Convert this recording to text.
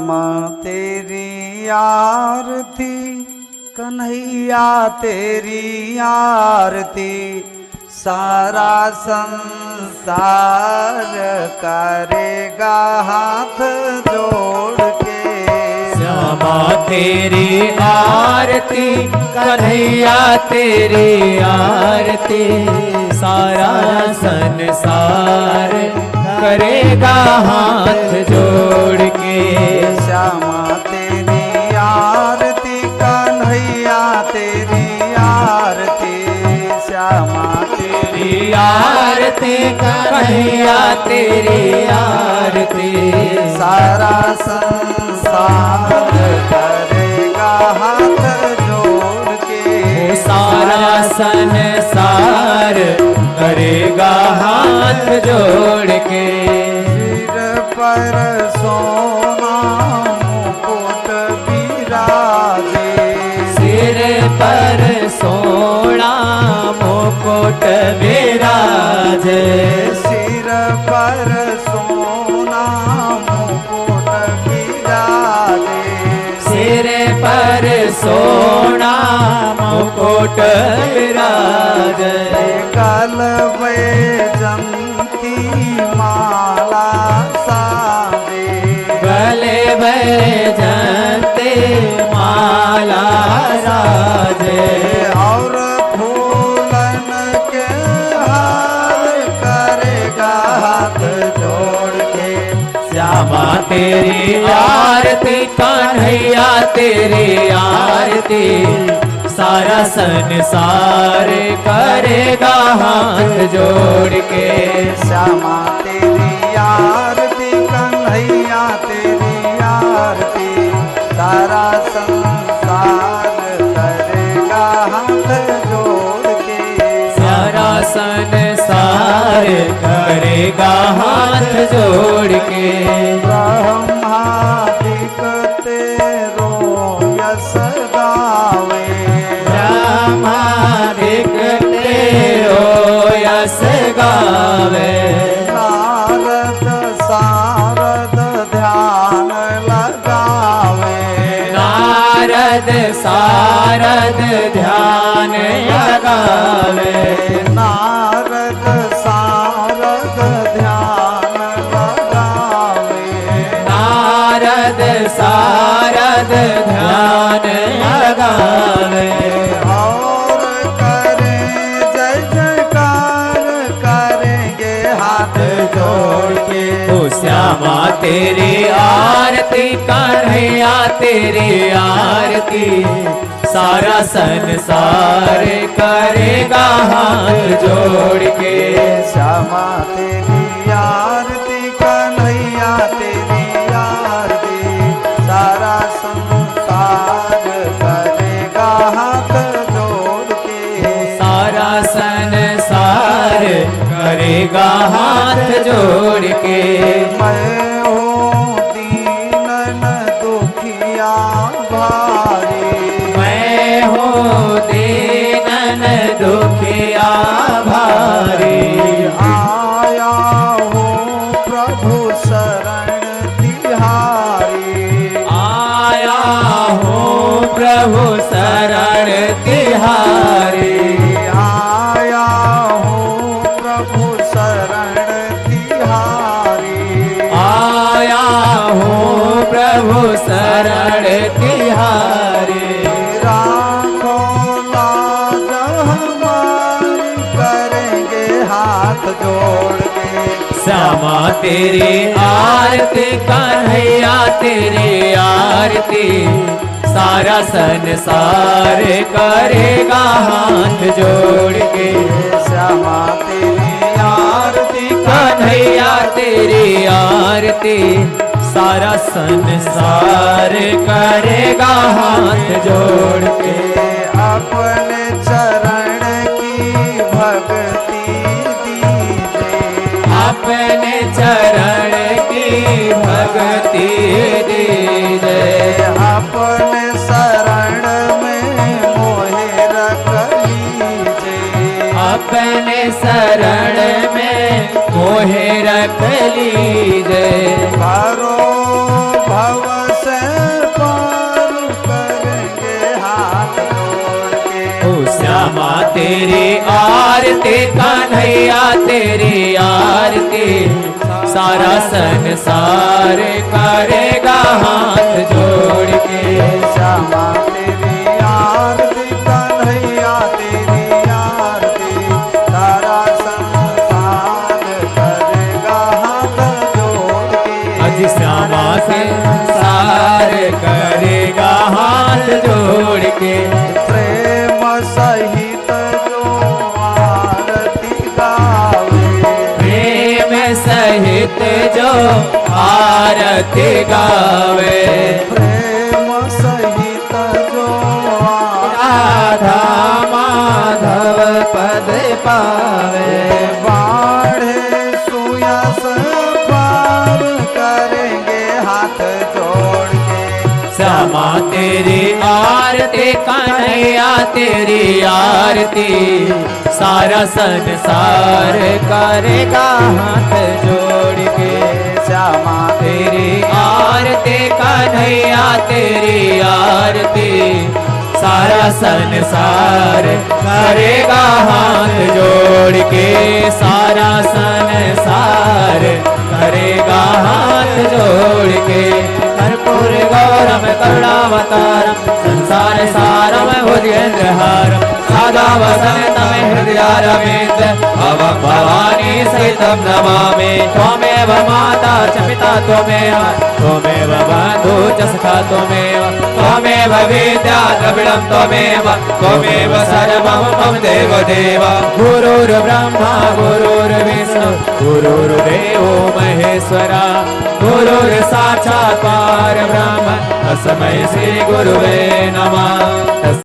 श्यामा तेरी आरती, कन्हैया तेरी आरती, सारा संसार करेगा हाथ जोड़ के। श्यामा तेरी आरती, कन्हैया तेरी आरती, सारा संसार करेगा हाथ जोड़ के। श्यामा तेरी आरती, कन्हैया तेरी आरती, श्यामा तेरी आरती, कन्हैया तेरी आरती, सारा संसार करेगा हाथ जोड़ के। सारा संसार करेगा हाथ जोड़ के। सिर पर सोना मुकुट विराजे, सिर पर सोना मुकुट विराजे, सिर पर सोना मुकुट विराजे, सिर पर सोना मुकुट विराजे, कल वैजंती माला साजे, गले वैजंती माला साजे, और फूलन के हार करेगा हाथ जोड़ के। श्यामा तेरी आरती, कन्हैया तेरी आरती, सारा संसार करेगा हाथ जोड़ के। श्यामा तेरी आरती, कन्हैया तेरी आरती, सारा संसार करेगा हाथ जोड़ के। सारा संसार करेगा हाथ जोड़ के। ब्रह्मादिक तेरो यश गावे, ब्रह्मादिक तेरो यश गावे, नारद सारद ध्यान लगावे, नारद सारद ध्यान लगावे, नारद सारद ध्यान लगावे, नारद सारद ध्यान लगावे, और करे जय जयकार करेंगे हाथ जोड़ के। ओ श्यामा तेरी आरती, कन्हैया तेरी आरती, सारा संसार करेगा हाथ जोड़ के। श्यामा तेरी आरती, कन्हैया तेरी आरती, सारा संसार करेगा हाथ जोड़ के। सारा संसार करेगा हाथ जोड़ के। मैं हूँ दीनन दुखिया भारी, मैं हूँ दीनन दुखिया भारी, आया हूँ प्रभु शरण तिहारी, आया हूँ प्रभु शरण तिहारी, आया हूँ प्रभु शरण तिहारी, आया हूँ प्रभु शरण तिहारी। राखो लाज हमारी करेंगे हाथ जोड़ के। श्यामा तेरी आरती, कन्हैया तेरी आरती, सारा संसार करेगा हाथ जोड़ के। श्यामा तेरी आरती, कन्हैया तेरी आरती, सारा संसार करेगा हाथ जोड़ के। अपने चरण की भक्ति दीजिए, अपने चरण की भक्ति दीजिए, अपने शरण में मोहे रख लीजिए, अपने शरण में मोहे रख लीजिए। करो भव आरती कन्हैया तेरी आरती सारा संसार करेगा हाथ जोड़ के श्यामा तेरी आरती कन्हैया तेरी आरती सारा संसार करेगा हाथ जोड़ के अज श्यामा संसार करेगा हाथ जोड़ के प्रेम सहित जो आरती गावे प्रेम सहित जो आरती गावे प्रेम सहित जो राधा माधव पद पावे बाढ़े सुयस पार करेंगे हाथ जोड़ के श्यामा तेरी आरती कन्हैया तेरी आरती सारा संसार करेगा हाथ जोड़ के श्यामा तेरी आरती कन्हैया तेरी आरती सारा संसार करेगा हाथ जोड़ के सारा संसार करेगा हाथ जोड़ के कर्पूर गौरम करुणावतारम संसार सारम भुजेन्द्रहारम सदा वसन्तम हृदयारविन्द भवं भवानी सहितं नमामि त्वमेव माता च पिता त्वमेव बन्धु च सखा त्वमेव विद्या द्रविणं त्वमेव सर्वं मम देवदेव गुरुर्ब्रह्मा गुरुर्विष्णु गुरुर्देवो महेश्वरा गुरुर्साक्षात् परब्रह्म तस्मै श्री गुरुवे नमः।